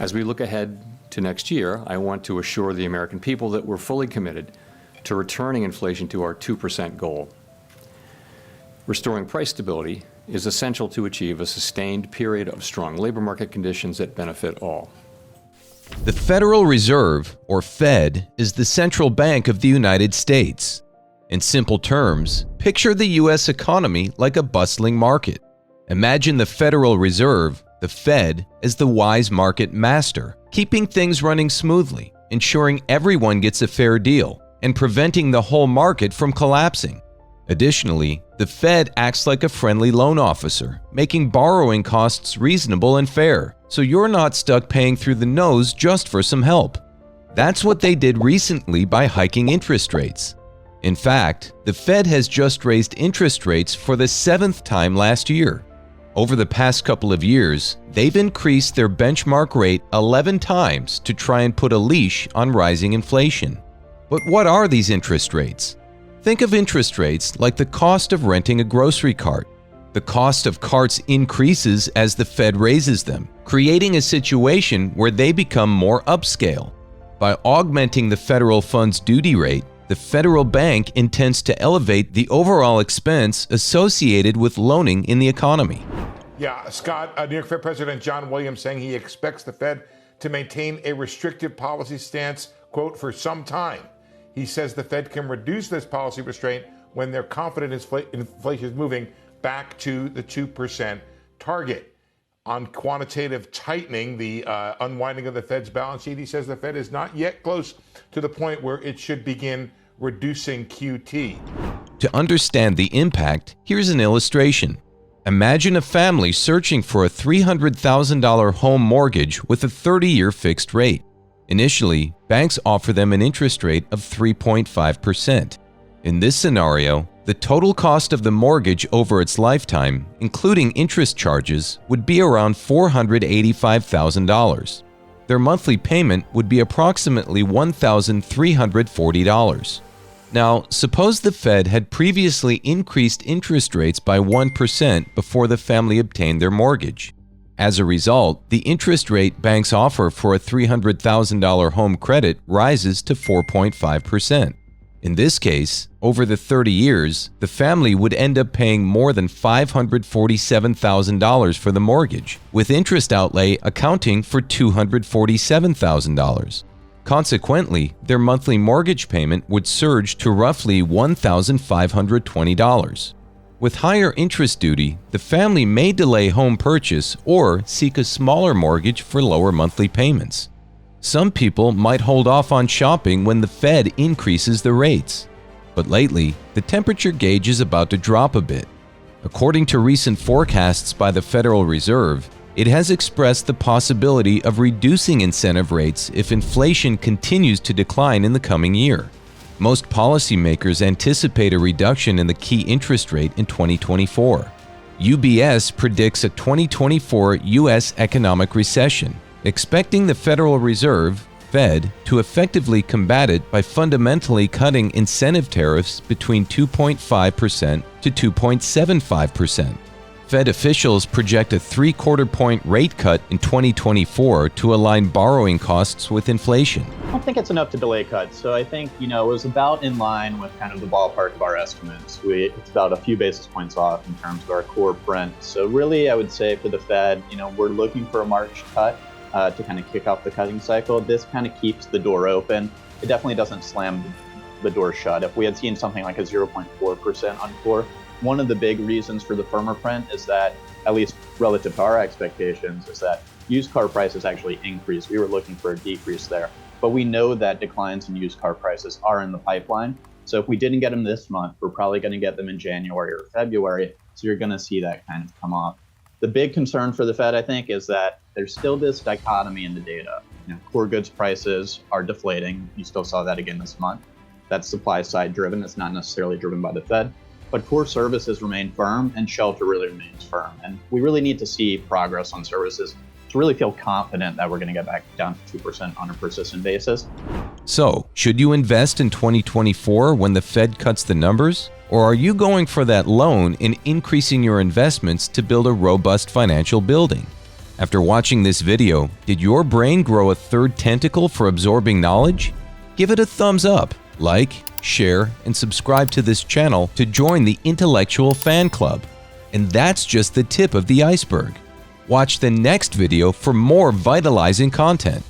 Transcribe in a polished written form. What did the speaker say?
As we look ahead to next year, I want to assure the American people that we're fully committed to returning inflation to our 2% goal. Restoring price stability is essential to achieve a sustained period of strong labor market conditions that benefit all. The Federal Reserve, or Fed, is the central bank of the United States. In simple terms, picture the U.S. economy like a bustling market. Imagine the Federal Reserve, the Fed, as the wise market master, keeping things running smoothly, ensuring everyone gets a fair deal, and preventing the whole market from collapsing. Additionally, the Fed acts like a friendly loan officer, making borrowing costs reasonable and fair, so you're not stuck paying through the nose just for some help. That's what they did recently by hiking interest rates. In fact, the Fed has just raised interest rates for the 7th time last year. Over the past couple of years, they've increased their benchmark rate 11 times to try and put a leash on rising inflation. But what are these interest rates? Think of interest rates like the cost of renting a grocery cart. The cost of carts increases as the Fed raises them, creating a situation where they become more upscale. By augmenting the federal funds duty rate, the federal bank intends to elevate the overall expense associated with loaning in the economy. Yeah, Scott, New York Fed President John Williams saying he expects the Fed to maintain a restrictive policy stance, quote, for some time. He says the Fed can reduce this policy restraint when they're confident inflation is moving back to the 2% target. On quantitative tightening, the unwinding of the Fed's balance sheet, he says the Fed is not yet close to the point where it should begin reducing QT. To understand the impact, here's an illustration. Imagine a family searching for a $300,000 home mortgage with a 30-year fixed rate. Initially, banks offer them an interest rate of 3.5%. In this scenario, the total cost of the mortgage over its lifetime, including interest charges, would be around $485,000. Their monthly payment would be approximately $1,340. Now, suppose the Fed had previously increased interest rates by 1% before the family obtained their mortgage. As a result, the interest rate banks offer for a $300,000 home credit rises to 4.5%. In this case, over the 30 years, the family would end up paying more than $547,000 for the mortgage, with interest outlay accounting for $247,000. Consequently, their monthly mortgage payment would surge to roughly $1,520. With higher interest duty, the family may delay home purchase or seek a smaller mortgage for lower monthly payments. Some people might hold off on shopping when the Fed increases the rates. But lately, the temperature gauge is about to drop a bit. According to recent forecasts by the Federal Reserve, it has expressed the possibility of reducing incentive rates if inflation continues to decline in the coming year. Most policymakers anticipate a reduction in the key interest rate in 2024. UBS predicts a 2024 U.S. economic recession, expecting the Federal Reserve, Fed, to effectively combat it by fundamentally cutting incentive tariffs between 2.5% to 2.75%. Fed officials project a 3/4 point rate cut in 2024 to align borrowing costs with inflation. I don't think it's enough to delay cuts. So I think, it was about in line with kind of the ballpark of our estimates. It's about a few basis points off in terms of our core print. So really, I would say for the Fed, we're looking for a March cut to kind of kick off the cutting cycle. This kind of keeps the door open. It definitely doesn't slam the door shut. If we had seen something like a 0.4% on core, one of the big reasons for the firmer print is that, at least relative to our expectations, is that used car prices actually increased. We were looking for a decrease there. But we know that declines in used car prices are in the pipeline. So if we didn't get them this month, we're probably going to get them in January or February. So you're going to see that kind of come off. The big concern for the Fed, I think, is that there's still this dichotomy in the data. Core goods prices are deflating. You still saw that again this month. That's supply side driven. It's not necessarily driven by the Fed. But core services remain firm and shelter really remains firm. And we really need to see progress on services to really feel confident that we're going to get back down to 2% on a persistent basis. So, should you invest in 2024 when the Fed cuts the numbers? Or are you going for that loan and increasing your investments to build a robust financial building? After watching this video, did your brain grow a third tentacle for absorbing knowledge? Give it a thumbs up, like, share, and subscribe to this channel to join the Intellectual Fan Club. And that's just the tip of the iceberg. Watch the next video for more vitalizing content.